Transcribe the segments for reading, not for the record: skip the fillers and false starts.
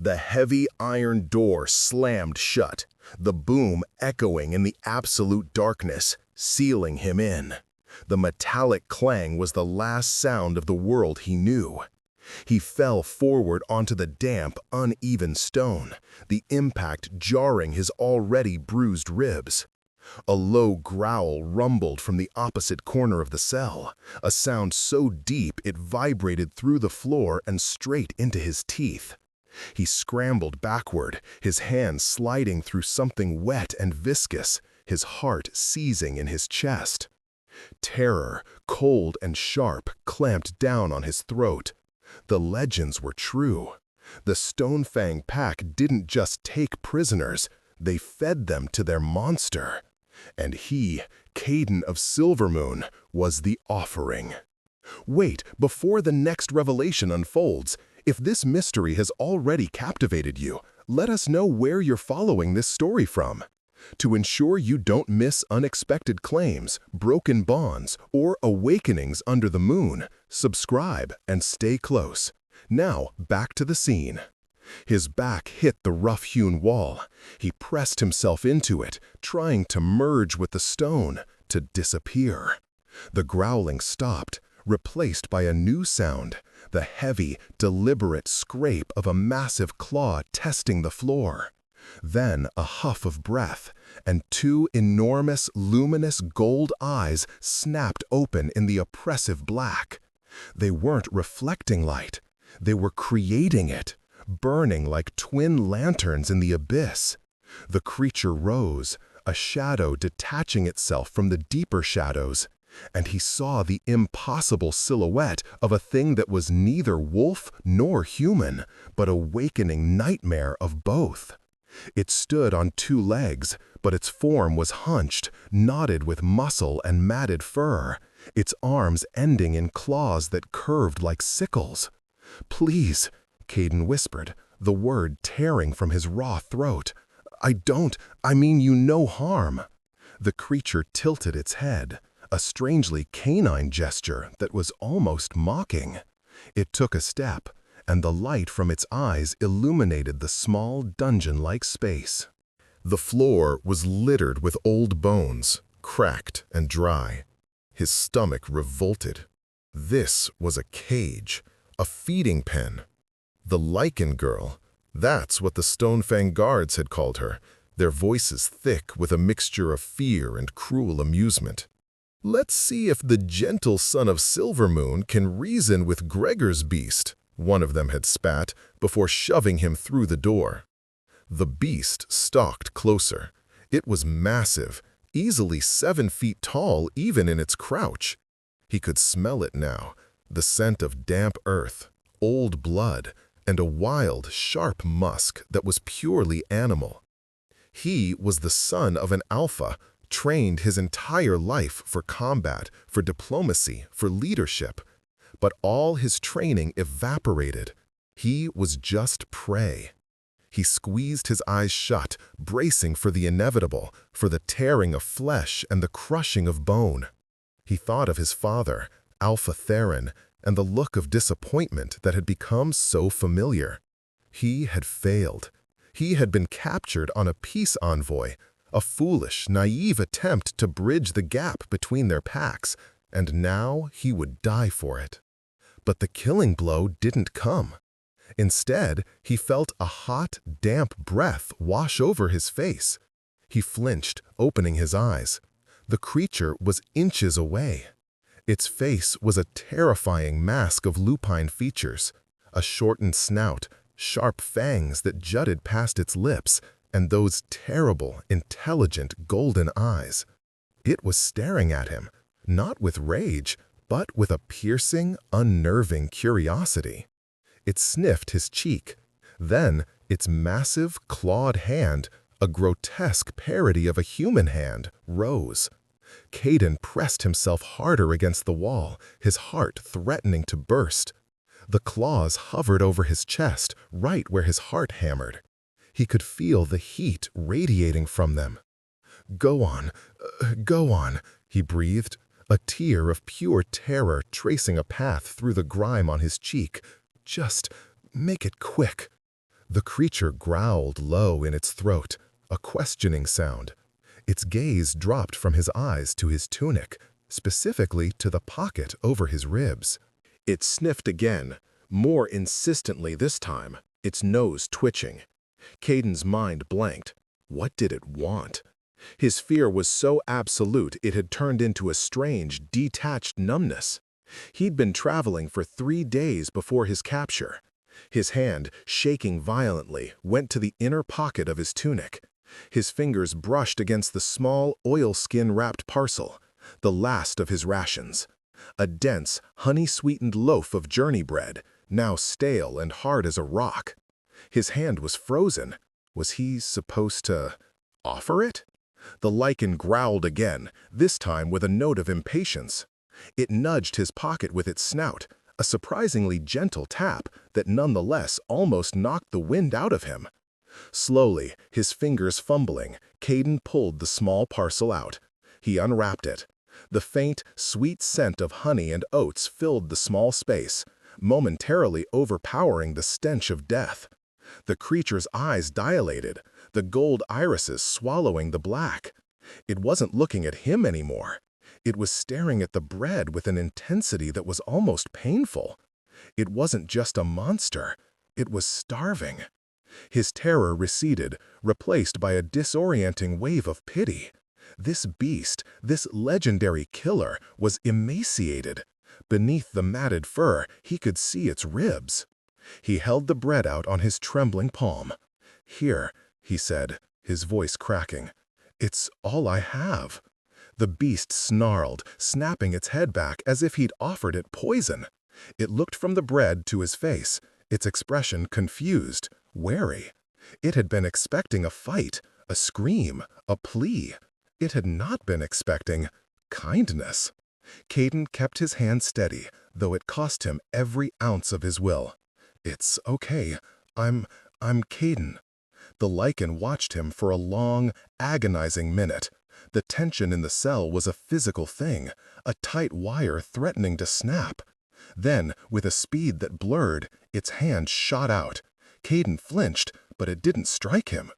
The heavy iron door slammed shut, the boom echoing in the absolute darkness, sealing him in. The metallic clang was the last sound of the world he knew. He fell forward onto the damp, uneven stone, the impact jarring his already bruised ribs. A low growl rumbled from the opposite corner of the cell, a sound so deep it vibrated through the floor and straight into his teeth. He scrambled backward, his hands sliding through something wet and viscous, his heart seizing in his chest. Terror, cold and sharp, clamped down on his throat. The legends were true. The Stonefang Pack didn't just take prisoners, they fed them to their monster. And he, Caden of Silvermoon, was the offering. Wait, before the next revelation unfolds, if this mystery has already captivated you, let us know where you're following this story from. To ensure you don't miss unexpected claims, broken bonds, or awakenings under the moon, subscribe and stay close. Now, back to the scene. His back hit the rough-hewn wall. He pressed himself into it, trying to merge with the stone, to disappear. The growling stopped, replaced by a new sound, the heavy, deliberate scrape of a massive claw testing the floor. Then a huff of breath, and two enormous, luminous gold eyes snapped open in the oppressive black. They weren't reflecting light. They were creating it, burning like twin lanterns in the abyss. The creature rose, a shadow detaching itself from the deeper shadows, and he saw the impossible silhouette of a thing that was neither wolf nor human, but a wakening nightmare of both. It stood on two legs, but its form was hunched, knotted with muscle and matted fur, its arms ending in claws that curved like sickles. "Please," Caden whispered, the word tearing from his raw throat. I mean you no harm." The creature tilted its head, a strangely canine gesture that was almost mocking. It took a step, and the light from its eyes illuminated the small dungeon-like space. The floor was littered with old bones, cracked and dry. His stomach revolted. This was a cage, a feeding pen. The Lycan girl, that's what the Stonefang guards had called her, their voices thick with a mixture of fear and cruel amusement. "Let's see if the gentle son of Silvermoon can reason with Gregor's beast," one of them had spat, before shoving him through the door. The beast stalked closer. It was massive, easily 7 feet tall even in its crouch. He could smell it now, the scent of damp earth, old blood, and a wild, sharp musk that was purely animal. He was the son of an alpha, trained his entire life for combat, for diplomacy, for leadership. But all his training evaporated. He was just prey. He squeezed his eyes shut, bracing for the inevitable, for the tearing of flesh and the crushing of bone. He thought of his father, Alpha Theron, and the look of disappointment that had become so familiar. He had failed. He had been captured on a peace envoy, a foolish, naive attempt to bridge the gap between their packs, and now he would die for it. But the killing blow didn't come. Instead, he felt a hot, damp breath wash over his face. He flinched, opening his eyes. The creature was inches away. Its face was a terrifying mask of lupine features, a shortened snout, sharp fangs that jutted past its lips, and those terrible, intelligent golden eyes. It was staring at him, not with rage, but with a piercing, unnerving curiosity. It sniffed his cheek. Then, its massive, clawed hand, a grotesque parody of a human hand, rose. Caden pressed himself harder against the wall, his heart threatening to burst. The claws hovered over his chest, right where his heart hammered. He could feel the heat radiating from them. Go on, he breathed, a tear of pure terror tracing a path through the grime on his cheek. Just make it quick." The creature growled low in its throat, a questioning sound. Its gaze dropped from his eyes to his tunic, specifically to the pocket over his ribs. It sniffed again, more insistently this time, its nose twitching. Caden's mind blanked. What did it want? His fear was so absolute it had turned into a strange, detached numbness. He'd been traveling for 3 days before his capture. His hand, shaking violently, went to the inner pocket of his tunic. His fingers brushed against the small, oilskin-wrapped parcel, the last of his rations. A dense, honey-sweetened loaf of journey bread, now stale and hard as a rock. His hand was frozen. Was he supposed to offer it? The Lycan growled again, this time with a note of impatience. It nudged his pocket with its snout, a surprisingly gentle tap that nonetheless almost knocked the wind out of him. Slowly, his fingers fumbling, Caden pulled the small parcel out. He unwrapped it. The faint, sweet scent of honey and oats filled the small space, momentarily overpowering the stench of death. The creature's eyes dilated, the gold irises swallowing the black. It wasn't looking at him anymore. It was staring at the bread with an intensity that was almost painful. It wasn't just a monster. It was starving. His terror receded, replaced by a disorienting wave of pity. This beast, this legendary killer, was emaciated. Beneath the matted fur, he could see its ribs. He held the bread out on his trembling palm. "Here," he said, his voice cracking. "It's all I have." The beast snarled, snapping its head back as if he'd offered it poison. It looked from the bread to his face, its expression confused, wary. It had been expecting a fight, a scream, a plea. It had not been expecting kindness. Caden kept his hand steady, though it cost him every ounce of his will. "It's okay. I'm Caden." The Lycan watched him for a long, agonizing minute. The tension in the cell was a physical thing, a tight wire threatening to snap. Then, with a speed that blurred, its hand shot out. Caden flinched, but it didn't strike him.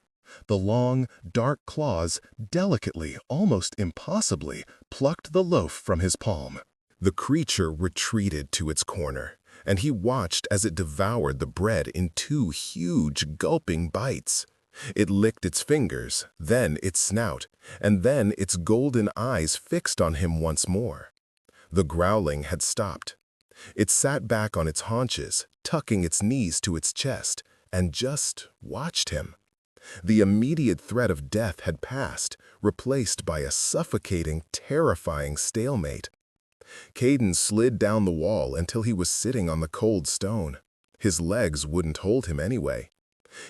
The long, dark claws delicately, almost impossibly, plucked the loaf from his palm. The creature retreated to its corner, and he watched as it devoured the bread in 2 huge, gulping bites. It licked its fingers, then its snout, and then its golden eyes fixed on him once more. The growling had stopped. It sat back on its haunches, tucking its knees to its chest, and just watched him. The immediate threat of death had passed, replaced by a suffocating, terrifying stalemate. Caden slid down the wall until he was sitting on the cold stone. His legs wouldn't hold him anyway.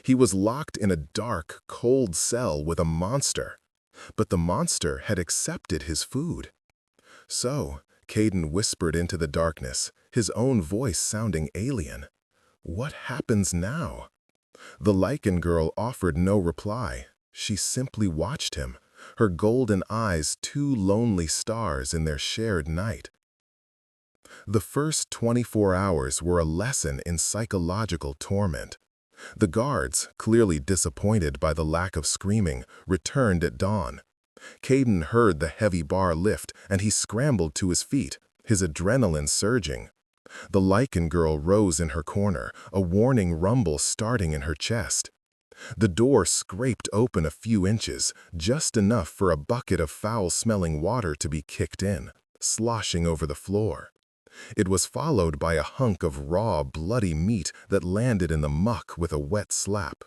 He was locked in a dark, cold cell with a monster. But the monster had accepted his food. "So," Caden whispered into the darkness, his own voice sounding alien, "what happens now?" The Lycan girl offered no reply. She simply watched him, her golden eyes 2 lonely stars in their shared night. The first 24 hours were a lesson in psychological torment. The guards, clearly disappointed by the lack of screaming, returned at dawn. Caden heard the heavy bar lift, and he scrambled to his feet, his adrenaline surging. The Lycan girl rose in her corner, a warning rumble starting in her chest. The door scraped open a few inches, just enough for a bucket of foul-smelling water to be kicked in, sloshing over the floor. It was followed by a hunk of raw, bloody meat that landed in the muck with a wet slap.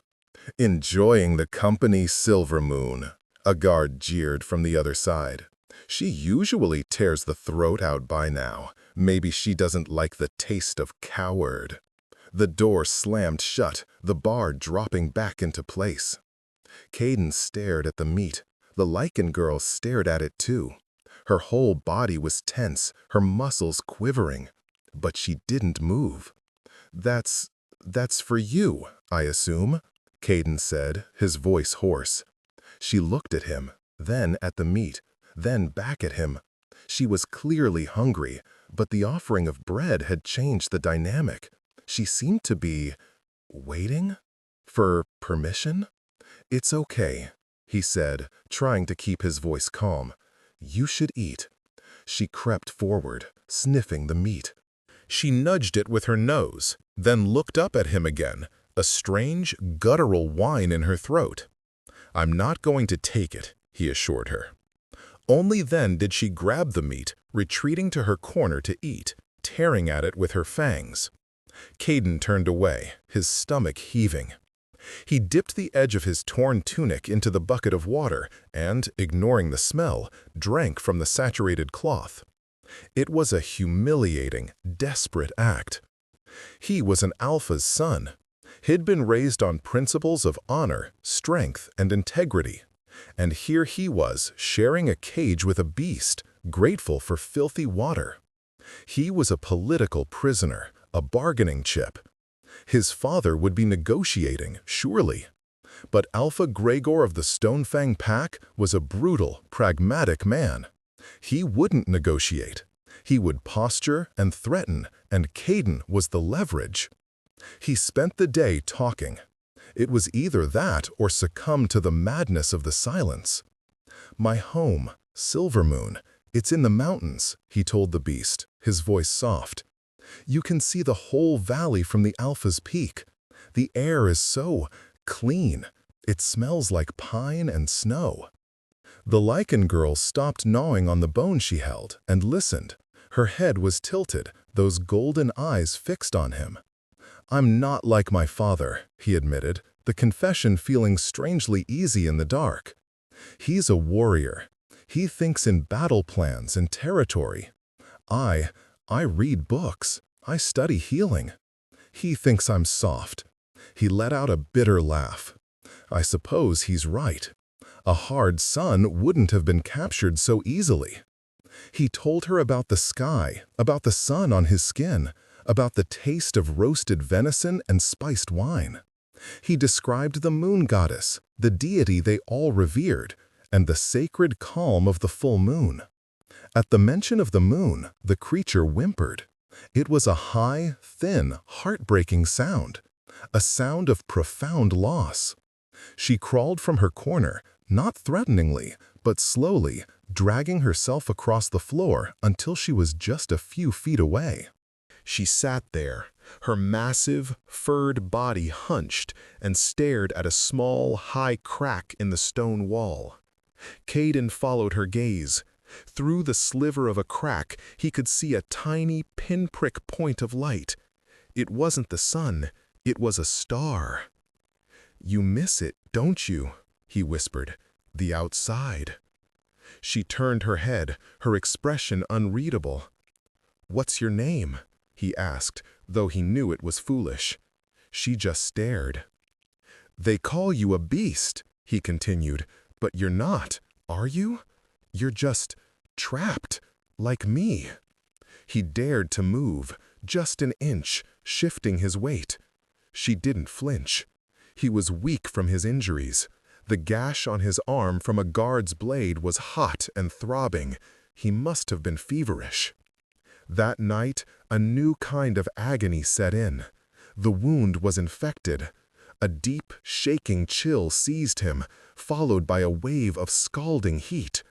"Enjoying the company, Silver Moon," a guard jeered from the other side. "She usually tears the throat out by now. Maybe she doesn't like the taste of coward." The door slammed shut, the bar dropping back into place. Caden stared at the meat. The Lycan girl stared at it too. Her whole body was tense, her muscles quivering. But she didn't move. That's for you, I assume," Caden said, his voice hoarse. She looked at him, then at the meat, then back at him. She was clearly hungry, but the offering of bread had changed the dynamic. She seemed to be waiting. For permission? It's okay, he said, trying to keep his voice calm. You should eat. She crept forward, sniffing the meat. She nudged it with her nose, then looked up at him again, a strange, guttural whine in her throat. I'm not going to take it, he assured her. Only then did she grab the meat, retreating to her corner to eat, tearing at it with her fangs. Caden turned away, his stomach heaving. He dipped the edge of his torn tunic into the bucket of water and, ignoring the smell, drank from the saturated cloth. It was a humiliating, desperate act. He was an alpha's son. He'd been raised on principles of honor, strength, and integrity. And here he was, sharing a cage with a beast, grateful for filthy water. He was a political prisoner, a bargaining chip. His father would be negotiating, surely. But Alpha Gregor of the Stonefang Pack was a brutal, pragmatic man. He wouldn't negotiate. He would posture and threaten, and Caden was the leverage. He spent the day talking. It was either that or succumb to the madness of the silence. My home, Silvermoon, it's in the mountains, he told the beast, his voice soft. You can see the whole valley from the Alpha's peak. The air is so clean. It smells like pine and snow. The Lycan girl stopped gnawing on the bone she held and listened. Her head was tilted, those golden eyes fixed on him. I'm not like my father, he admitted, the confession feeling strangely easy in the dark. He's a warrior. He thinks in battle plans and territory. I read books. I study healing. He thinks I'm soft. He let out a bitter laugh. I suppose he's right. A hard son wouldn't have been captured so easily. He told her about the sky, about the sun on his skin, about the taste of roasted venison and spiced wine. He described the moon goddess, the deity they all revered, and the sacred calm of the full moon. At the mention of the moon, the creature whimpered. It was a high, thin, heartbreaking sound, a sound of profound loss. She crawled from her corner, not threateningly, but slowly, dragging herself across the floor until she was just a few feet away. She sat there, her massive, furred body hunched, and stared at a small, high crack in the stone wall. Caden followed her gaze. Through the sliver of a crack, he could see a tiny pinprick point of light. It wasn't the sun, it was a star. You miss it, don't you? He whispered. The outside. She turned her head, her expression unreadable. What's your name? He asked, though he knew it was foolish. She just stared. They call you a beast, he continued, but you're not, are you? You're just trapped, like me. He dared to move, just an inch, shifting his weight. She didn't flinch. He was weak from his injuries. The gash on his arm from a guard's blade was hot and throbbing. He must have been feverish. That night, a new kind of agony set in. The wound was infected. A deep, shaking chill seized him, followed by a wave of scalding heat.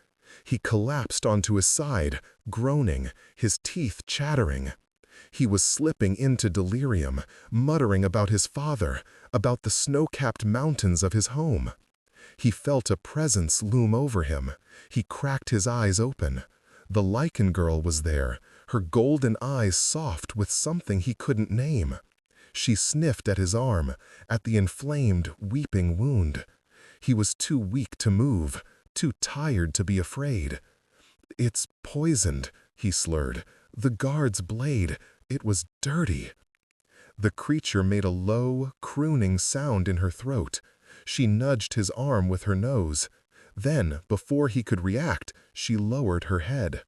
He collapsed onto his side, groaning, his teeth chattering. He was slipping into delirium, muttering about his father, about the snow-capped mountains of his home. He felt a presence loom over him. He cracked his eyes open. The Lycan girl was there, her golden eyes soft with something he couldn't name. She sniffed at his arm, at the inflamed, weeping wound. He was too weak to move, too tired to be afraid. It's poisoned, he slurred. The guard's blade, it was dirty. The creature made a low, crooning sound in her throat. She nudged his arm with her nose. Then, before he could react, she lowered her head.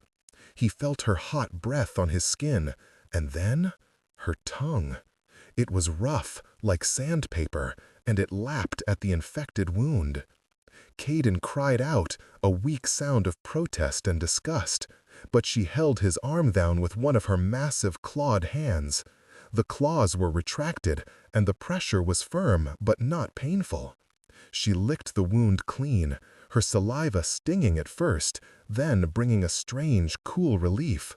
He felt her hot breath on his skin, and then her tongue. It was rough, like sandpaper, and it lapped at the infected wound. Caden cried out, a weak sound of protest and disgust, but she held his arm down with one of her massive clawed hands. The claws were retracted, and the pressure was firm but not painful. She licked the wound clean, her saliva stinging at first, then bringing a strange, cool relief.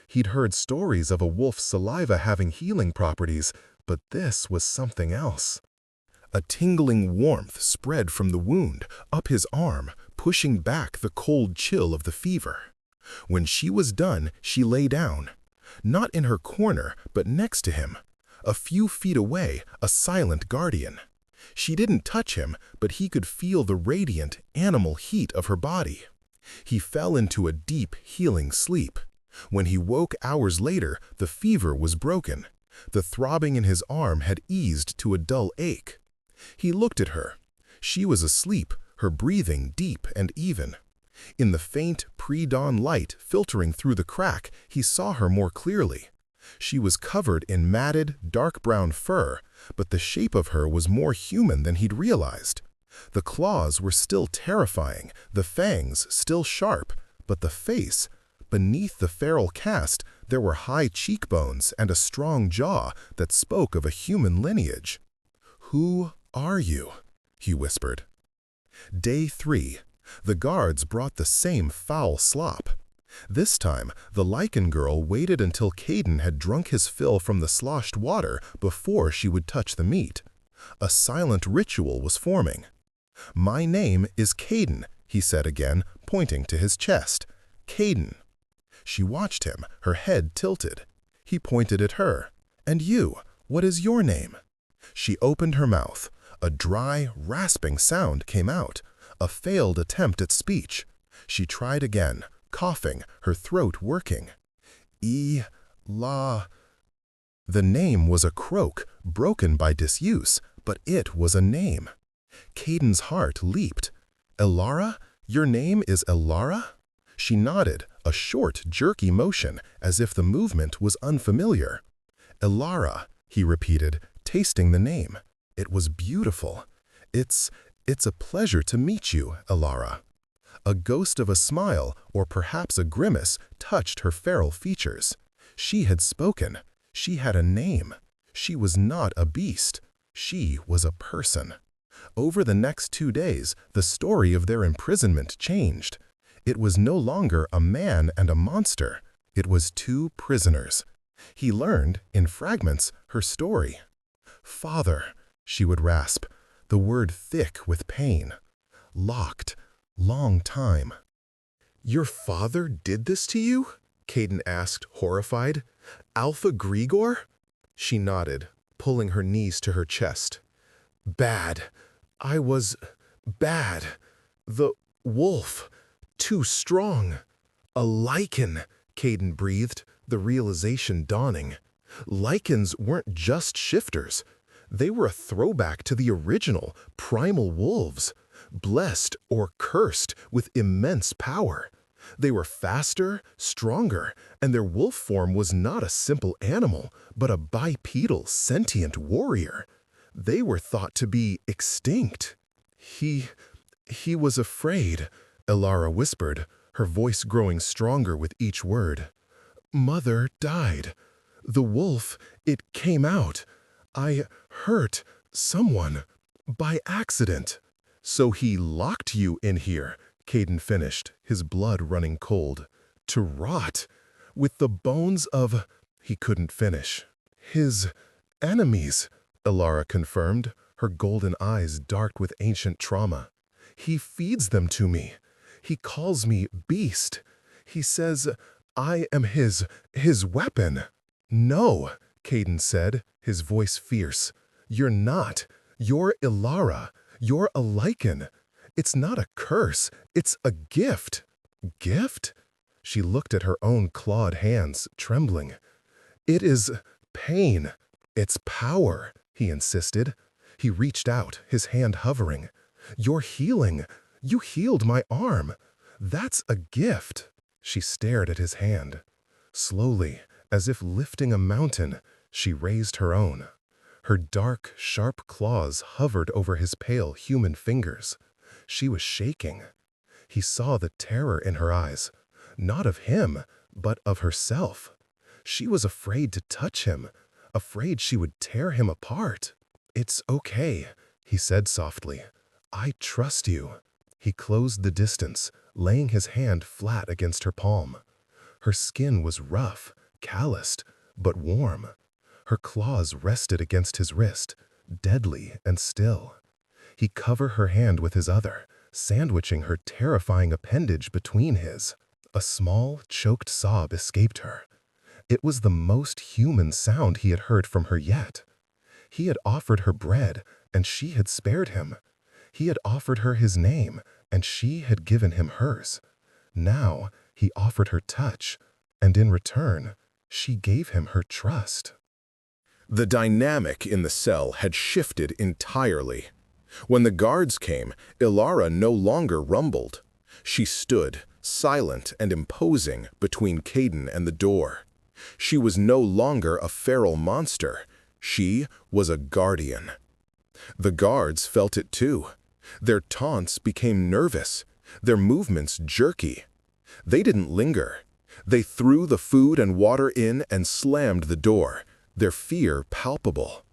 He'd heard stories of a wolf's saliva having healing properties, but this was something else. A tingling warmth spread from the wound, up his arm, pushing back the cold chill of the fever. When she was done, she lay down. Not in her corner, but next to him. A few feet away, a silent guardian. She didn't touch him, but he could feel the radiant, animal heat of her body. He fell into a deep, healing sleep. When he woke hours later, the fever was broken. The throbbing in his arm had eased to a dull ache. He looked at her. She was asleep, her breathing deep and even. In the faint, pre-dawn light filtering through the crack, he saw her more clearly. She was covered in matted, dark brown fur, but the shape of her was more human than he'd realized. The claws were still terrifying, the fangs still sharp, but the face, beneath the feral cast, there were high cheekbones and a strong jaw that spoke of a human lineage. "Who are you?" he whispered. Day 3. The guards brought the same foul slop. This time, the Lycan girl waited until Caden had drunk his fill from the sloshed water before she would touch the meat. A silent ritual was forming. "My name is Caden," he said again, pointing to his chest. "Caden." She watched him, her head tilted. He pointed at her. "And you, what is your name?" She opened her mouth. A dry, rasping sound came out, a failed attempt at speech. She tried again, coughing, her throat working. "E-la." The name was a croak, broken by disuse, but it was a name. Caden's heart leaped. "Elara? Your name is Elara?" She nodded, a short, jerky motion, as if the movement was unfamiliar. "Elara," he repeated, tasting the name. It was beautiful. It's a pleasure to meet you, Elara." A ghost of a smile, or perhaps a grimace, touched her feral features. She had spoken. She had a name. She was not a beast. She was a person. Over the next 2 days, the story of their imprisonment changed. It was no longer a man and a monster. It was 2 prisoners. He learned, in fragments, her story. "Father," she would rasp, the word thick with pain. "Locked. Long time." "Your father did this to you?" Caden asked, horrified. "Alpha Grigor?" She nodded, pulling her knees to her chest. "Bad. I was bad. The wolf. Too strong. A Lycan," Caden breathed, the realization dawning. Lycans weren't just shifters. They were a throwback to the original, primal wolves, blessed or cursed with immense power. They were faster, stronger, and their wolf form was not a simple animal, but a bipedal, sentient warrior. They were thought to be extinct. He was afraid," Elara whispered, her voice growing stronger with each word. "Mother died. The wolf, it came out. I hurt someone by accident." "So he locked you in here," Caden finished, his blood running cold. "To rot. With the bones of—" He couldn't finish. "His enemies," Elara confirmed, her golden eyes dark with ancient trauma. "He feeds them to me. He calls me beast. He says I am his weapon." "No," Caden said, his voice fierce. "You're not. You're Elara. You're a Lycan. It's not a curse. It's a gift." "Gift?" She looked at her own clawed hands, trembling. "It is pain. It's power," he insisted. He reached out, his hand hovering. "You're healing. You healed my arm. That's a gift." She stared at his hand. Slowly, as if lifting a mountain, she raised her own. Her dark, sharp claws hovered over his pale human fingers. She was shaking. He saw the terror in her eyes, not of him, but of herself. She was afraid to touch him, afraid she would tear him apart. "It's okay," he said softly. "I trust you." He closed the distance, laying his hand flat against her palm. Her skin was rough, calloused, but warm. Her claws rested against his wrist, deadly and still. He covered her hand with his other, sandwiching her terrifying appendage between his. A small, choked sob escaped her. It was the most human sound he had heard from her yet. He had offered her bread, and she had spared him. He had offered her his name, and she had given him hers. Now he offered her touch, and in return, she gave him her trust. The dynamic in the cell had shifted entirely. When the guards came, Ilara no longer rumbled. She stood, silent and imposing, between Caden and the door. She was no longer a feral monster. She was a guardian. The guards felt it too. Their taunts became nervous, their movements jerky. They didn't linger. They threw the food and water in and slammed the door, their fear palpable.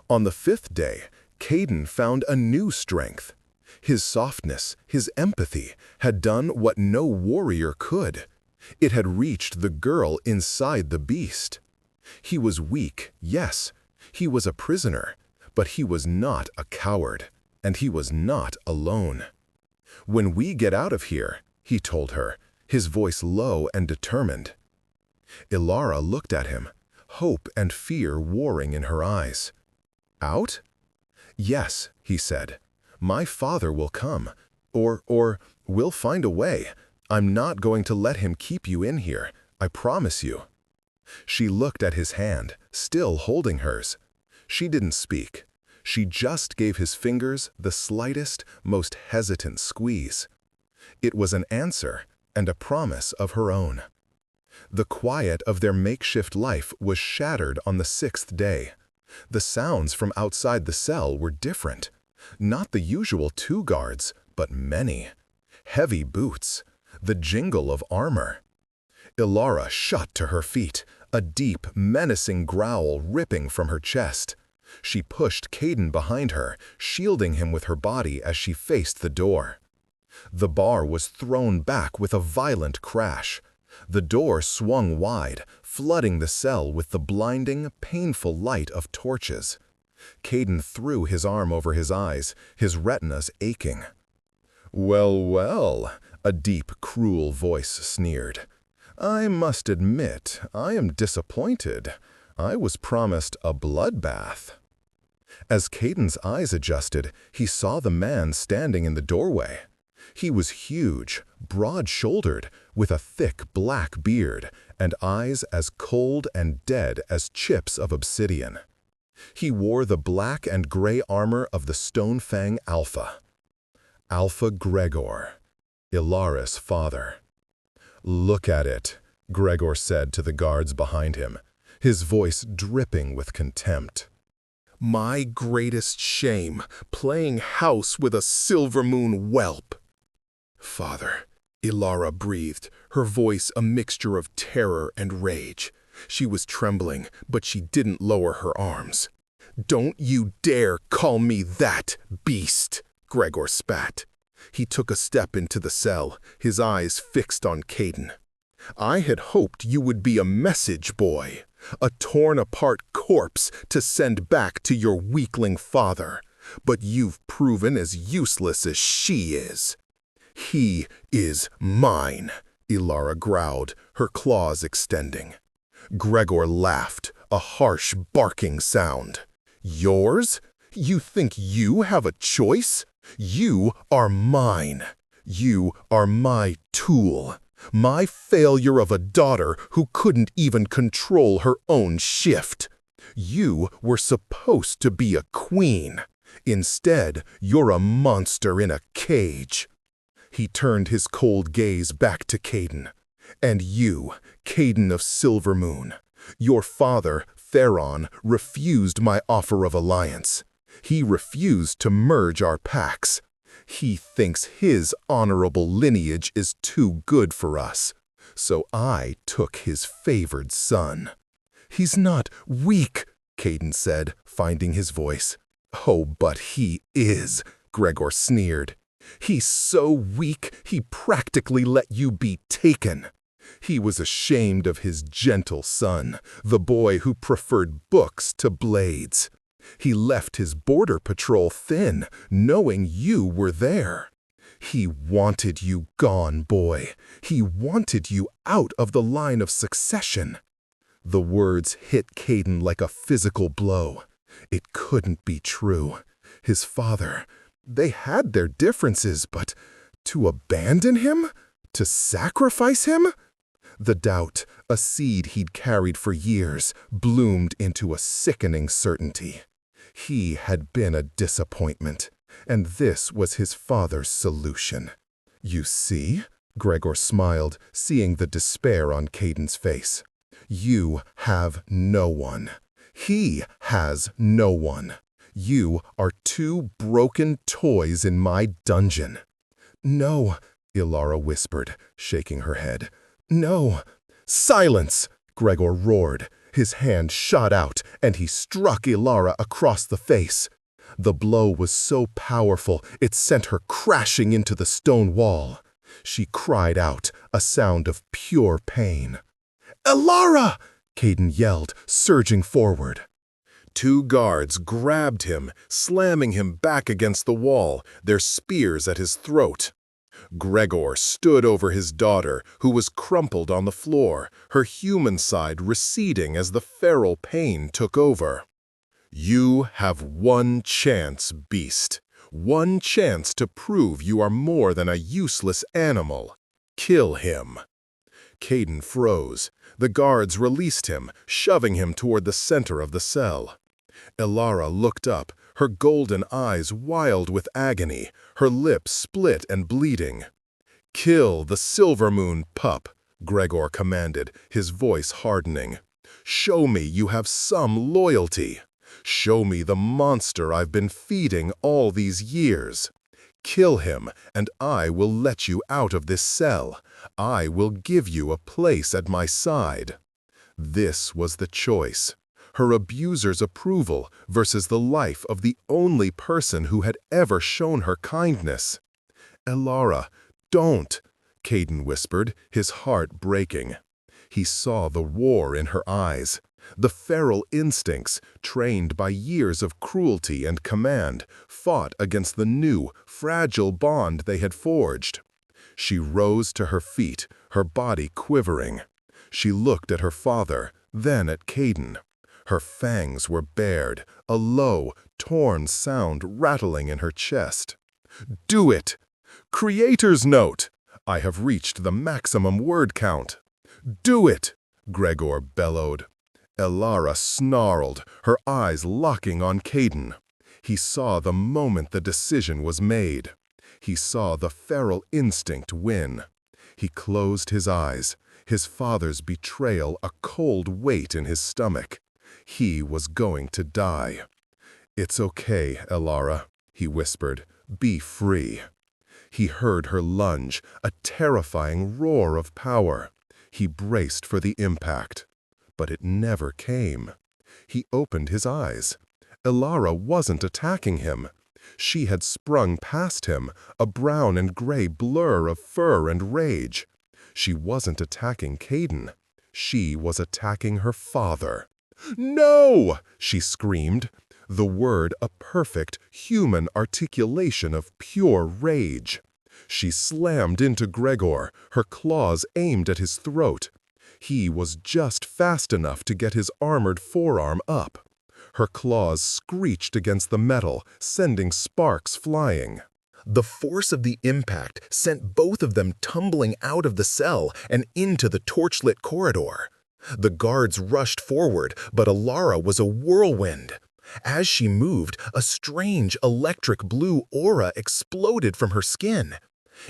On the fifth day, Caden found a new strength. His softness, his empathy, had done what no warrior could. It had reached the girl inside the beast. He was weak, yes. He was a prisoner, but he was not a coward, and he was not alone. "When we get out of here," he told her, his voice low and determined. Ilara looked at him, hope and fear warring in her eyes. "Out?" "Yes," he said. "My father will come. Or we'll find a way. I'm not going to let him keep you in here, I promise you." She looked at his hand, still holding hers. She didn't speak. She just gave his fingers the slightest, most hesitant squeeze. It was an answer and a promise of her own. The quiet of their makeshift life was shattered on the sixth day. The sounds from outside the cell were different. Not the usual 2 guards, but many. Heavy boots, the jingle of armor. Ilara shot to her feet, a deep, menacing growl ripping from her chest. She pushed Caden behind her, shielding him with her body as she faced the door. The bar was thrown back with a violent crash. The door swung wide, flooding the cell with the blinding, painful light of torches. Caden threw his arm over his eyes, his retinas aching. "Well, well," a deep, cruel voice sneered. "I must admit, I am disappointed. I was promised a bloodbath." As Caden's eyes adjusted, he saw the man standing in the doorway. He was huge, broad-shouldered, with a thick black beard and eyes as cold and dead as chips of obsidian. He wore the black and gray armor of the Stonefang Alpha. Alpha Gregor, Ilara's father. "Look at it," Gregor said to the guards behind him, his voice dripping with contempt. "My greatest shame, playing house with a Silvermoon whelp." "Father," Ilara breathed, her voice a mixture of terror and rage. She was trembling, but she didn't lower her arms. "Don't you dare call me that, beast!" Gregor spat. He took a step into the cell, his eyes fixed on Caden. "I had hoped you would be a message boy, a torn-apart corpse to send back to your weakling father, but you've proven as useless as she is." "He is mine," Ilara growled, her claws extending. Gregor laughed, a harsh barking sound. "Yours? You think you have a choice? You are mine. You are my tool. My failure of a daughter who couldn't even control her own shift. You were supposed to be a queen. Instead, you're a monster in a cage." He turned his cold gaze back to Caden. "And you, Caden of Silvermoon, your father, Theron, refused my offer of alliance. He refused to merge our packs. He thinks his honorable lineage is too good for us. So I took his favored son. "He's not weak," Caden said, finding his voice. "Oh, but he is," Gregor sneered. "He's so weak, he practically let you be taken." He was ashamed of his gentle son, the boy who preferred books to blades. He left his border patrol thin, knowing you were there. He wanted you gone, boy. He wanted you out of the line of succession. The words hit Caden like a physical blow. It couldn't be true. His father, they had their differences, but to abandon him? To sacrifice him? The doubt, a seed he'd carried for years, bloomed into a sickening certainty. He had been a disappointment, and this was his father's solution. "You see?" Gregor smiled, seeing the despair on Caden's face. "You have no one. He has no one. You are two broken toys in my dungeon." "No," Ilara whispered, shaking her head. "No." "Silence!" Gregor roared. His hand shot out, and he struck Ilara across the face. The blow was so powerful, it sent her crashing into the stone wall. She cried out, a sound of pure pain. "Ilara!" Caden yelled, surging forward. Two guards grabbed him, slamming him back against the wall, their spears at his throat. Gregor stood over his daughter, who was crumpled on the floor, her human side receding as the feral pain took over. "You have one chance, beast. One chance to prove you are more than a useless animal. Kill him." Caden froze. The guards released him, shoving him toward the center of the cell. Ilara looked up, her golden eyes wild with agony, her lips split and bleeding. "Kill the Silver Moon pup," Gregor commanded, his voice hardening. "Show me you have some loyalty. Show me the monster I've been feeding all these years. Kill him, and I will let you out of this cell. I will give you a place at my side." This was the choice. Her abuser's approval versus the life of the only person who had ever shown her kindness. "Ilara, don't," Caden whispered, his heart breaking. He saw the war in her eyes. The feral instincts, trained by years of cruelty and command, fought against the new, fragile bond they had forged. She rose to her feet, her body quivering. She looked at her father, then at Caden. Her fangs were bared, a low, torn sound rattling in her chest. "Do it! Creator's note! I have reached the maximum word count. Do it!" Gregor bellowed. Ilara snarled, her eyes locking on Caden. He saw the moment the decision was made. He saw the feral instinct win. He closed his eyes, his father's betrayal a cold weight in his stomach. He was going to die. "It's okay, Ilara," he whispered. "Be free." He heard her lunge, a terrifying roar of power. He braced for the impact. But it never came. He opened his eyes. Ilara wasn't attacking him. She had sprung past him, a brown and gray blur of fur and rage. She wasn't attacking Caden. She was attacking her father. "No!" she screamed, the word a perfect, human articulation of pure rage. She slammed into Gregor, her claws aimed at his throat. He was just fast enough to get his armored forearm up. Her claws screeched against the metal, sending sparks flying. The force of the impact sent both of them tumbling out of the cell and into the torchlit corridor. The guards rushed forward, but Ilara was a whirlwind. As she moved, a strange electric blue aura exploded from her skin.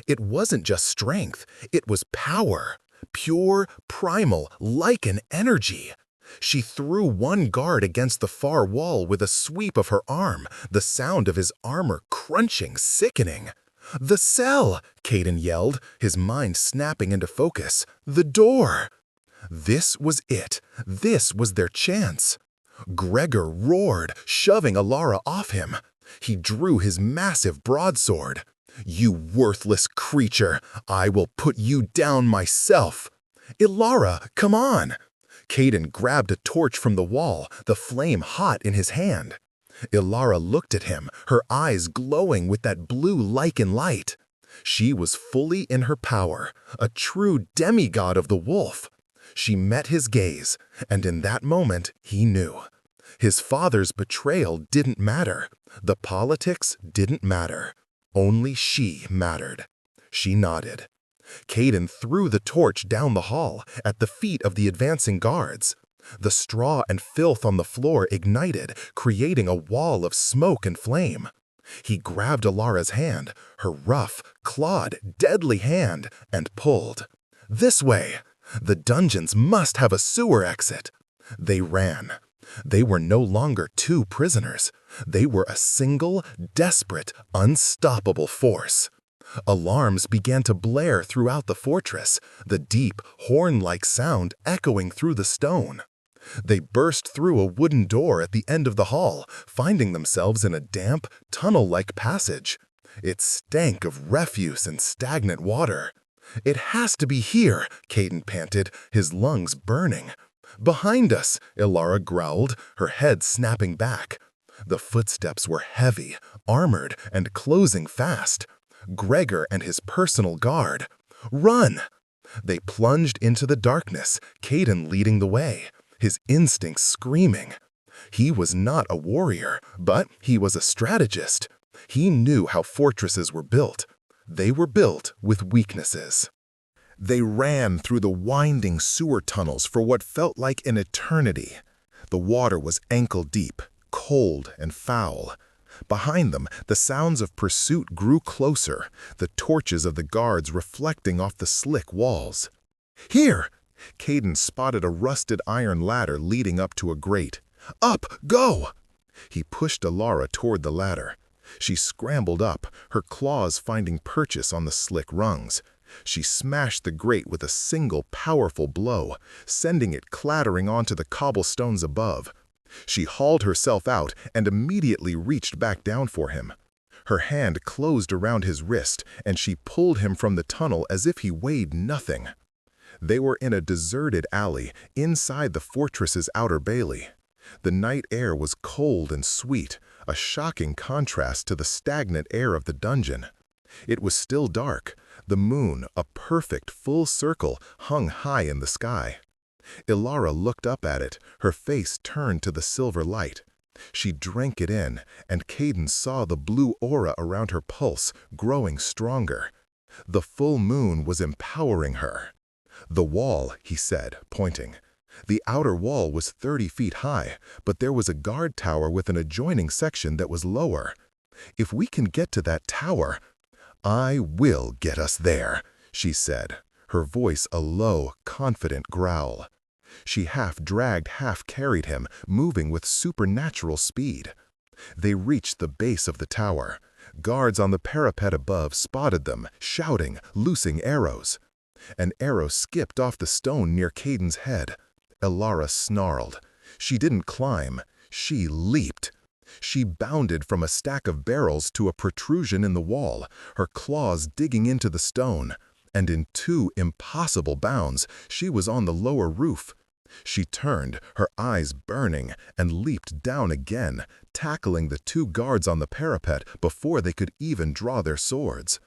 It wasn't just strength, it was power. Pure, primal, Lycan energy. She threw one guard against the far wall with a sweep of her arm, the sound of his armor crunching, sickening. "The cell!" Caden yelled, his mind snapping into focus. "The door!" This was it. This was their chance. Gregor roared, shoving Alara off him. He drew his massive broadsword. "You worthless creature! I will put you down myself!" "Ilara, come on!" Caden grabbed a torch from the wall, the flame hot in his hand. Ilara looked at him, her eyes glowing with that blue Lycan light. She was fully in her power, a true demigod of the wolf. She met his gaze, and in that moment he knew. His father's betrayal didn't matter. The politics didn't matter. Only she mattered. She nodded. Caden threw the torch down the hall, at the feet of the advancing guards. The straw and filth on the floor ignited, creating a wall of smoke and flame. He grabbed Alara's hand, her rough, clawed, deadly hand, and pulled. This way! The dungeons must have a sewer exit. They ran. They were no longer two prisoners. They were a single, desperate, unstoppable force. Alarms began to blare throughout the fortress, the deep, horn-like sound echoing through the stone. They burst through a wooden door at the end of the hall, finding themselves in a damp, tunnel-like passage. It stank of refuse and stagnant water. "It has to be here," Caden panted, his lungs burning. "Behind us," Ilara growled, her head snapping back. The footsteps were heavy, armored, and closing fast. Gregor and his personal guard. "Run!" They plunged into the darkness, Caden leading the way, his instincts screaming. He was not a warrior, but he was a strategist. He knew how fortresses were built. They were built with weaknesses. They ran through the winding sewer tunnels for what felt like an eternity. The water was ankle-deep, cold and foul. Behind them, the sounds of pursuit grew closer, the torches of the guards reflecting off the slick walls. "Here!" Caden spotted a rusted iron ladder leading up to a grate. "Up! Go!" He pushed Alara toward the ladder. She scrambled up, her claws finding purchase on the slick rungs. She smashed the grate with a single powerful blow, sending it clattering onto the cobblestones above. She hauled herself out and immediately reached back down for him. Her hand closed around his wrist, and she pulled him from the tunnel as if he weighed nothing. They were in a deserted alley inside the fortress's outer bailey. The night air was cold and sweet, a shocking contrast to the stagnant air of the dungeon. It was still dark. The moon, a perfect full circle, hung high in the sky. Ilara looked up at it, her face turned to the silver light. She drank it in, and Caden saw the blue aura around her pulse growing stronger. The full moon was empowering her. "The wall," he said, pointing. The outer wall was 30 feet high, but there was a guard tower with an adjoining section that was lower. "If we can get to that tower—" "I will get us there," she said, her voice a low, confident growl. She half-dragged, half-carried him, moving with supernatural speed. They reached the base of the tower. Guards on the parapet above spotted them, shouting, loosing arrows. An arrow skipped off the stone near Caden's head. Ilara snarled. She didn't climb. She leaped. She bounded from a stack of barrels to a protrusion in the wall, her claws digging into the stone. And in 2 impossible bounds, she was on the lower roof. She turned, her eyes burning, and leaped down again, tackling the 2 guards on the parapet before they could even draw their swords.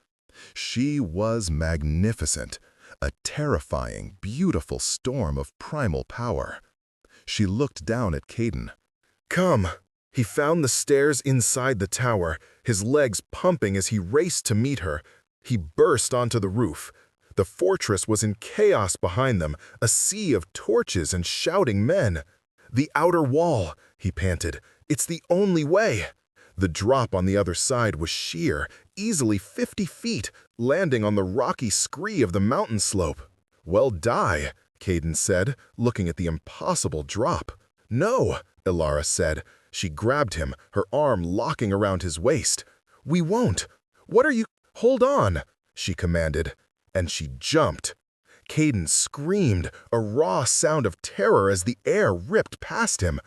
She was magnificent, a terrifying, beautiful storm of primal power. She looked down at Caden. "Come!" He found the stairs inside the tower, his legs pumping as he raced to meet her. He burst onto the roof. The fortress was in chaos behind them, a sea of torches and shouting men. "The outer wall," he panted. "It's the only way." The drop on the other side was sheer, easily 50 feet, landing on the rocky scree of the mountain slope. "Well, die," Caden said, looking at the impossible drop. "No," Ilara said. She grabbed him, her arm locking around his waist. "We won't. What are you— Hold on," she commanded, and she jumped. Caden screamed, a raw sound of terror as the air ripped past him.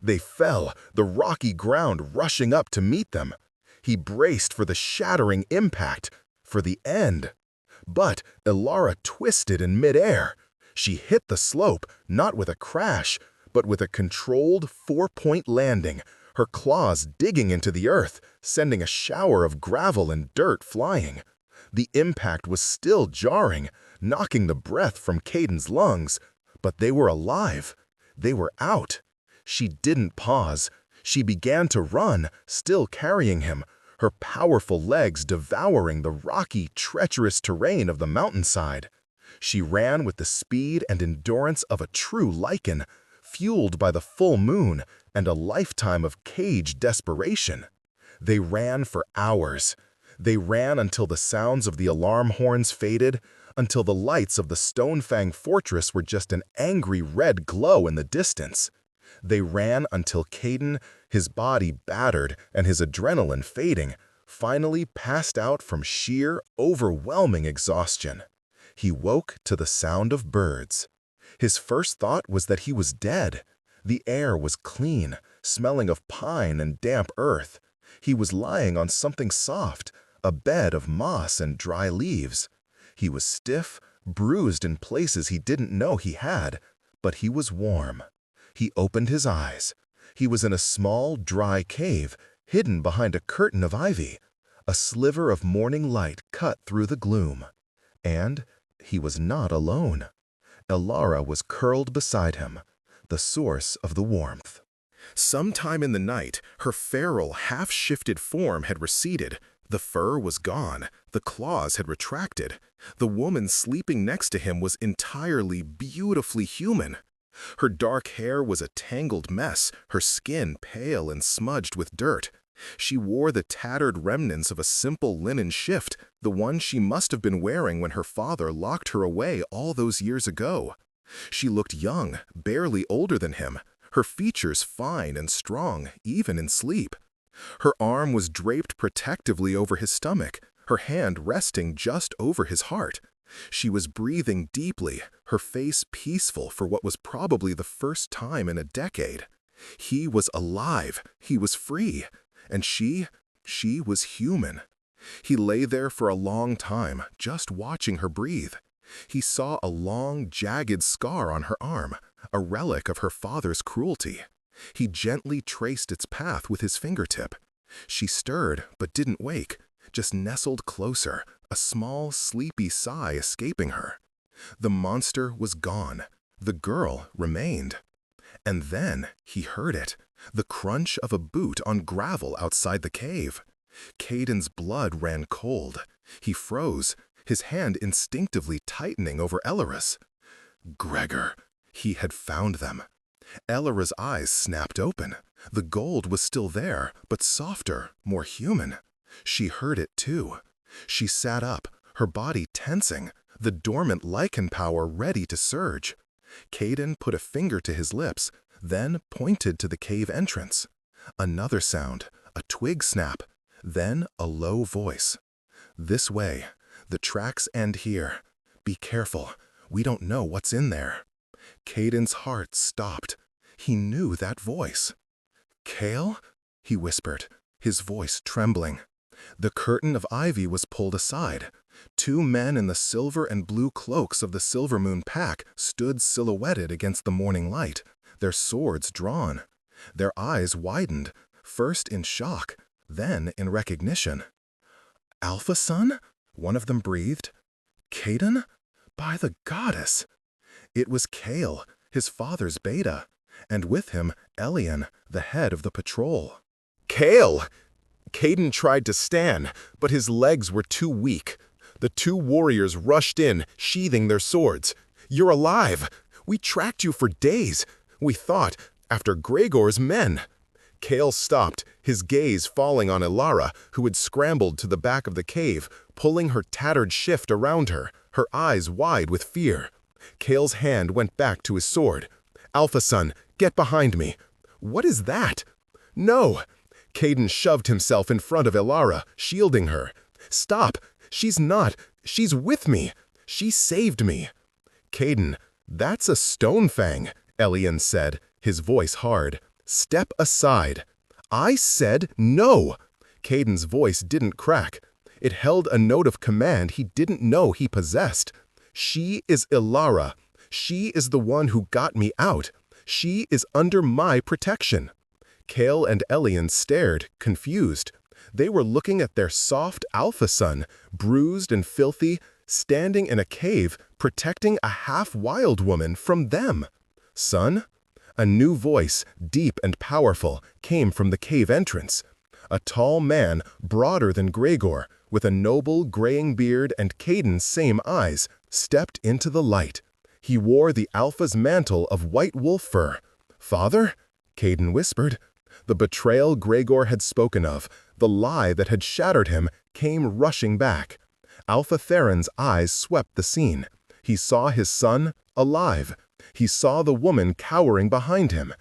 They fell, the rocky ground rushing up to meet them. He braced for the shattering impact, for the end. But Elara twisted in midair. She hit the slope, not with a crash, but with a controlled four-point landing, her claws digging into the earth, sending a shower of gravel and dirt flying. The impact was still jarring, knocking the breath from Caden's lungs, but they were alive. They were out. She didn't pause. She began to run, still carrying him, her powerful legs devouring the rocky, treacherous terrain of the mountainside. She ran with the speed and endurance of a true Lycan, fueled by the full moon and a lifetime of caged desperation. They ran for hours. They ran until the sounds of the alarm horns faded, until the lights of the Stonefang fortress were just an angry red glow in the distance. They ran until Caden, his body battered and his adrenaline fading, finally passed out from sheer, overwhelming exhaustion. He woke to the sound of birds. His first thought was that he was dead. The air was clean, smelling of pine and damp earth. He was lying on something soft, a bed of moss and dry leaves. He was stiff, bruised in places he didn't know he had, but he was warm. He opened his eyes. He was in a small, dry cave, hidden behind a curtain of ivy. A sliver of morning light cut through the gloom. And he was not alone. Elara was curled beside him, the source of the warmth. Sometime in the night, her feral, half-shifted form had receded. The fur was gone. The claws had retracted. The woman sleeping next to him was entirely, beautifully human. Her dark hair was a tangled mess, her skin pale and smudged with dirt. She wore the tattered remnants of a simple linen shift, the one she must have been wearing when her father locked her away all those years ago. She looked young, barely older than him, her features fine and strong, even in sleep. Her arm was draped protectively over his stomach, her hand resting just over his heart. She was breathing deeply, her face peaceful for what was probably the first time in a decade. He was alive, he was free, and she was human. He lay there for a long time, just watching her breathe. He saw a long, jagged scar on her arm, a relic of her father's cruelty. He gently traced its path with his fingertip. She stirred, but didn't wake, just nestled closer, a small, sleepy sigh escaping her. The monster was gone. The girl remained. And then he heard it, the crunch of a boot on gravel outside the cave. Caden's blood ran cold. He froze, his hand instinctively tightening over Elara's. Gregor. He had found them. Elara's eyes snapped open. The gold was still there, but softer, more human. She heard it too. She sat up, her body tensing, the dormant Lycan power ready to surge. Caden put a finger to his lips, then pointed to the cave entrance. Another sound, a twig snap, then a low voice. This way. The tracks end here. Be careful. We don't know what's in there. Caden's heart stopped. He knew that voice. Kale? He whispered, his voice trembling. The curtain of ivy was pulled aside. Two men in the silver and blue cloaks of the Silver Moon Pack stood silhouetted against the morning light, their swords drawn. Their eyes widened, first in shock, then in recognition. Alpha Son? One of them breathed. Caden? By the goddess! It was Kale, his father's beta, and with him Elian, the head of the patrol. Kale! Caden tried to stand, but his legs were too weak. The two warriors rushed in, sheathing their swords. You're alive! We tracked you for days. We thought, after Gregor's men. Kale stopped, his gaze falling on Elara, who had scrambled to the back of the cave, pulling her tattered shift around her, her eyes wide with fear. Kale's hand went back to his sword. Alpha Son, get behind me. What is that? No! Caden shoved himself in front of Elara, shielding her. Stop! She's not! She's with me! She saved me! Caden, that's a stone fang, Elian said, his voice hard. Step aside. I said no. Caden's voice didn't crack. It held a note of command he didn't know he possessed. She is Ilara. She is the one who got me out. She is under my protection. Kale and Elian stared, confused. They were looking at their soft alpha son, bruised and filthy, standing in a cave, protecting a half-wild woman from them. Son? A new voice, deep and powerful, came from the cave entrance. A tall man, broader than Gregor, with a noble graying beard and Caden's same eyes, stepped into the light. He wore the Alpha's mantle of white wolf fur. "Father?" Caden whispered. The betrayal Gregor had spoken of, the lie that had shattered him, came rushing back. Alpha Theron's eyes swept the scene. He saw his son, alive. He saw the woman cowering behind him.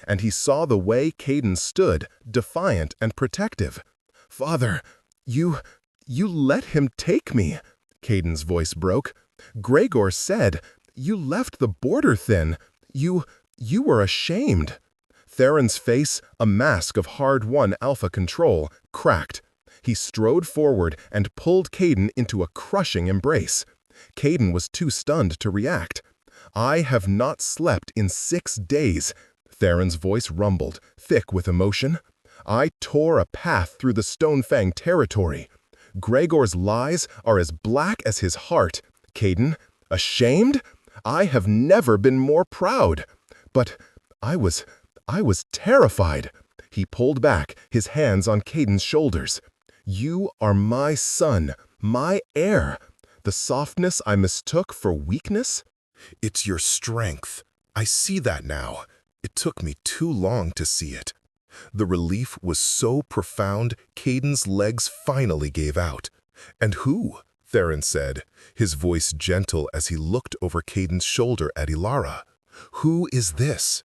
And he saw the way Caden stood, defiant and protective. "Father, you let him take me," Caden's voice broke. "Gregor said, you left the border thin. You were ashamed." Theron's face, a mask of hard-won alpha control, cracked. He strode forward and pulled Caden into a crushing embrace. Caden was too stunned to react. "I have not slept in 6 days." Theron's voice rumbled, thick with emotion. "I tore a path through the Stonefang territory. Gregor's lies are as black as his heart. Caden, ashamed? I have never been more proud. But I was terrified." He pulled back, his hands on Caden's shoulders. "You are my son, my heir. The softness I mistook for weakness? It's your strength. I see that now. It took me too long to see it." The relief was so profound, Caden's legs finally gave out. "And who?" Theron said, his voice gentle as he looked over Caden's shoulder at Ilara. "Who is this?"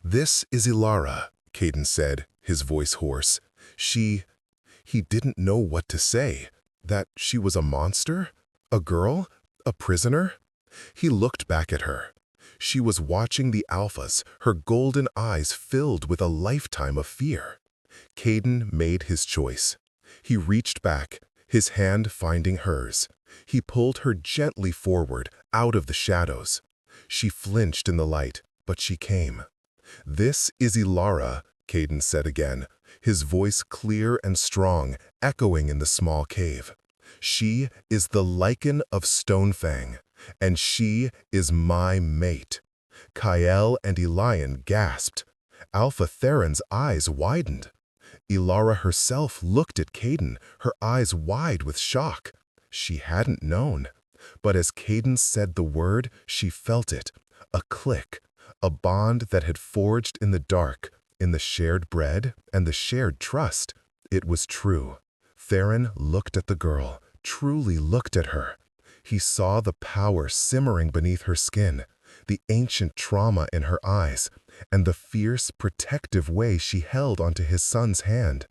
"This is Ilara," Caden said, his voice hoarse. He didn't know what to say. That she was a monster? A girl? A prisoner? He looked back at her. She was watching the Alphas, her golden eyes filled with a lifetime of fear. Caden made his choice. He reached back, his hand finding hers. He pulled her gently forward, out of the shadows. She flinched in the light, but she came. "This is Ilara," Caden said again, his voice clear and strong, echoing in the small cave. "She is the Lycan of Stonefang, and she is my mate." Kyle and Elian gasped. Alpha Theron's eyes widened. Ilara herself looked at Caden, her eyes wide with shock. She hadn't known. But as Caden said the word, she felt it. A click, a bond that had forged in the dark, in the shared bread and the shared trust. It was true. Theron looked at the girl, truly looked at her. He saw the power simmering beneath her skin, the ancient trauma in her eyes, and the fierce, protective way she held onto his son's hand.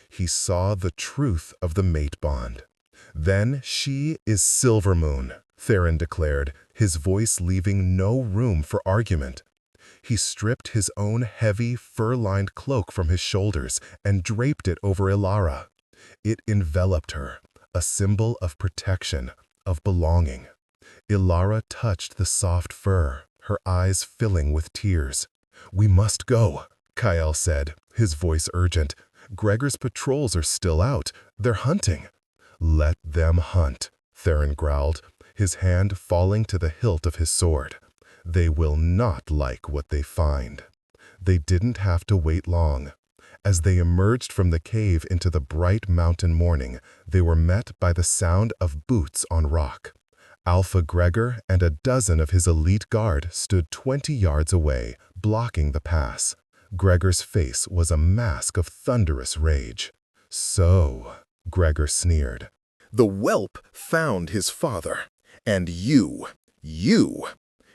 He saw the truth of the mate bond. "Then she is Silvermoon," Theron declared, his voice leaving no room for argument. He stripped his own heavy, fur-lined cloak from his shoulders and draped it over Ilara. It enveloped her, a symbol of protection, of belonging. Ilara touched the soft fur, her eyes filling with tears. "We must go," Kyle said, his voice urgent. "Gregor's patrols are still out. They're hunting." "Let them hunt," Theron growled, his hand falling to the hilt of his sword. "They will not like what they find." They didn't have to wait long. As they emerged from the cave into the bright mountain morning, they were met by the sound of boots on rock. Alpha Gregor and a dozen of his elite guard stood 20 yards away, blocking the pass. Gregor's face was a mask of thunderous rage. "So," Gregor sneered, "the whelp found his father. And you.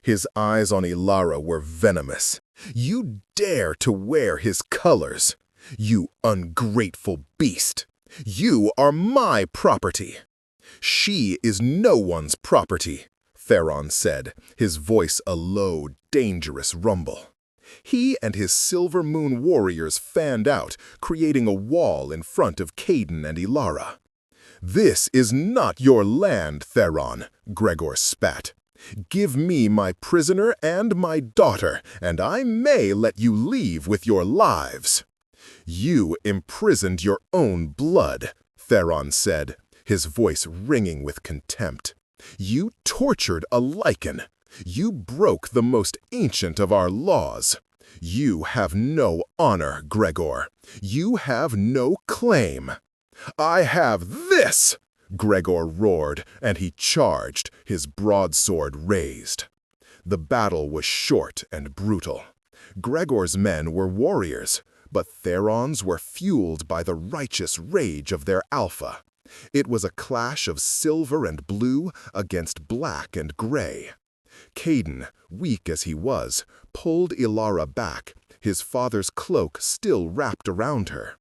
His eyes on Ilara were venomous. You dare to wear his colors. You ungrateful beast. You are my property." "She is no one's property," Theron said, his voice a low, dangerous rumble. He and his Silver Moon warriors fanned out, creating a wall in front of Caden and Ilara. "This is not your land, Theron," Gregor spat. "Give me my prisoner and my daughter, and I may let you leave with your lives." "You imprisoned your own blood," Theron said, his voice ringing with contempt. "You tortured a Lycan. You broke the most ancient of our laws. You have no honor, Gregor. You have no claim." "I have this!" Gregor roared, and he charged, his broadsword raised. The battle was short and brutal. Gregor's men were warriors, but Theron's were fueled by the righteous rage of their alpha. It was a clash of silver and blue against black and gray. Caden, weak as he was, pulled Ilara back, his father's cloak still wrapped around her.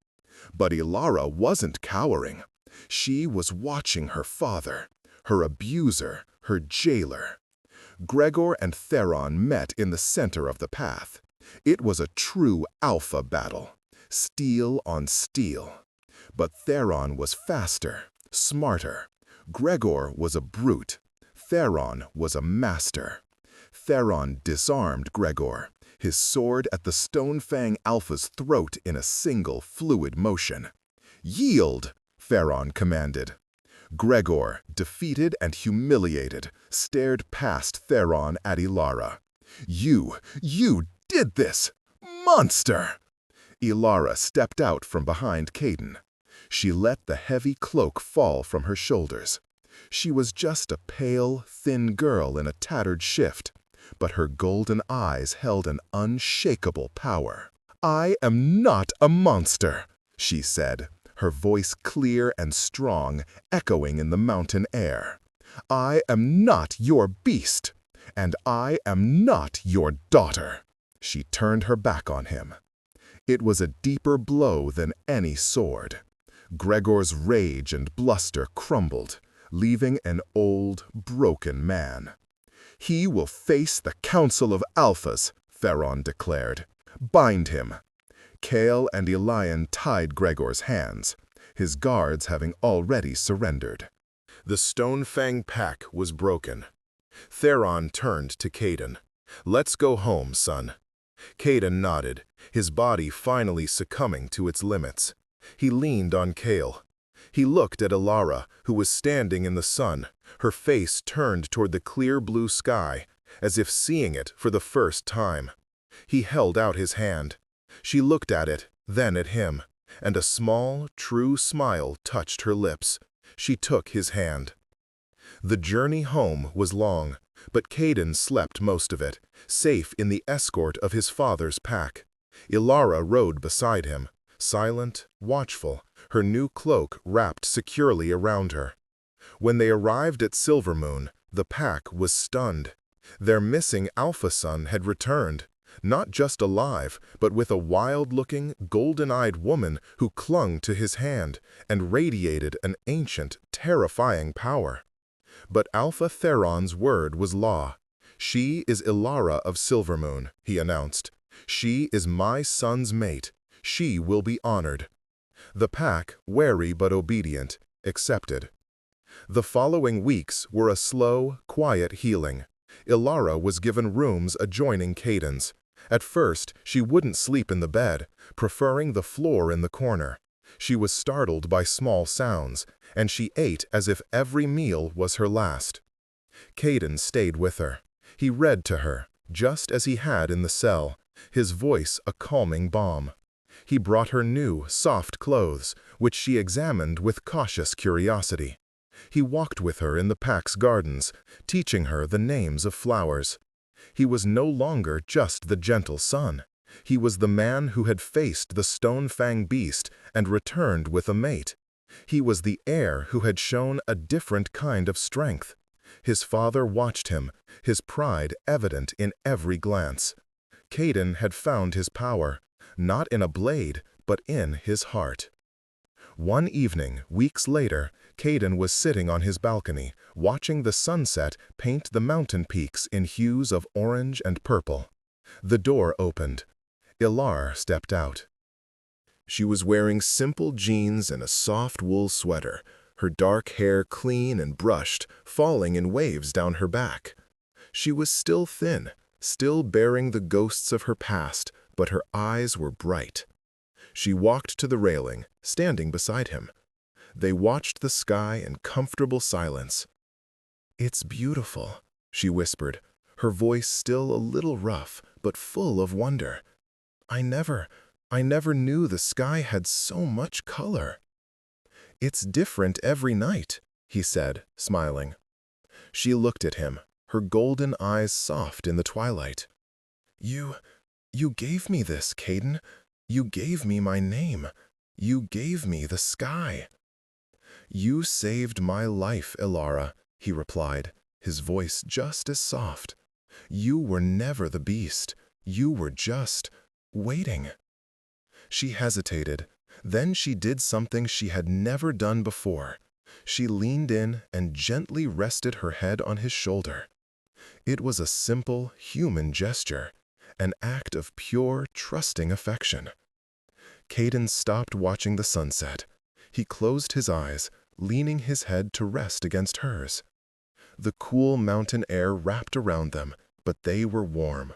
But Ilara wasn't cowering. She was watching her father, her abuser, her jailer. Gregor and Theron met in the center of the path. It was a true alpha battle, steel on steel. But Theron was faster, smarter. Gregor was a brute. Theron was a master. Theron disarmed Gregor, his sword at the Stonefang Alpha's throat in a single fluid motion. "Yield!" Theron commanded. Gregor, defeated and humiliated, stared past Theron at Ilara. You did this! Monster!" Ilara stepped out from behind Caden. She let the heavy cloak fall from her shoulders. She was just a pale, thin girl in a tattered shift, but her golden eyes held an unshakable power. "I am not a monster," she said, her voice clear and strong, echoing in the mountain air. "I am not your beast, and I am not your daughter." She turned her back on him. It was a deeper blow than any sword. Gregor's rage and bluster crumbled, leaving an old, broken man. "He will face the Council of Alphas," Theron declared. "Bind him." Kale and Elian tied Gregor's hands, his guards having already surrendered. The Stonefang pack was broken. Theron turned to Caden. "Let's go home, son." Caden nodded, his body finally succumbing to its limits. He leaned on Kale. He looked at Ilara, who was standing in the sun, her face turned toward the clear blue sky, as if seeing it for the first time. He held out his hand. She looked at it, then at him, and a small, true smile touched her lips. She took his hand. The journey home was long, but Caden slept most of it, safe in the escort of his father's pack. Ilara rode beside him, silent, watchful, her new cloak wrapped securely around her. When they arrived at Silvermoon, the pack was stunned. Their missing alpha son had returned, not just alive, but with a wild-looking, golden-eyed woman who clung to his hand and radiated an ancient, terrifying power. But Alpha Theron's word was law. "She is Ilara of Silvermoon," he announced. "She is my son's mate. She will be honored." The pack, wary but obedient, accepted. The following weeks were a slow, quiet healing. Ilara was given rooms adjoining Caden's. At first, she wouldn't sleep in the bed, preferring the floor in the corner. She was startled by small sounds, and she ate as if every meal was her last. Caden stayed with her. He read to her, just as he had in the cell, his voice a calming balm. He brought her new, soft clothes, which she examined with cautious curiosity. He walked with her in the pack's gardens, teaching her the names of flowers. He was no longer just the gentle son. He was the man who had faced the Stonefang beast and returned with a mate. He was the heir who had shown a different kind of strength. His father watched him, his pride evident in every glance. Caden had found his power, not in a blade, but in his heart. One evening, weeks later, Caden was sitting on his balcony, watching the sunset paint the mountain peaks in hues of orange and purple. The door opened. Ilar stepped out. She was wearing simple jeans and a soft wool sweater, her dark hair clean and brushed, falling in waves down her back. She was still thin, still bearing the ghosts of her past, but her eyes were bright. She walked to the railing, standing beside him. They watched the sky in comfortable silence. "It's beautiful," she whispered, her voice still a little rough, but full of wonder. I never knew the sky had so much color." "It's different every night," he said, smiling. She looked at him, her golden eyes soft in the twilight. You gave me this, Caden. You gave me my name. You gave me the sky." "You saved my life, Ilara," he replied, his voice just as soft. "You were never the beast. You were just waiting." She hesitated. Then she did something she had never done before. She leaned in and gently rested her head on his shoulder. It was a simple, human gesture, an act of pure, trusting affection. Caden stopped watching the sunset. He closed his eyes, leaning his head to rest against hers. The cool mountain air wrapped around them, but they were warm.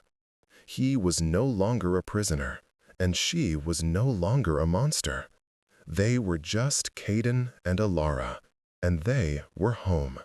He was no longer a prisoner, and she was no longer a monster. They were just Caden and Ilara, and they were home.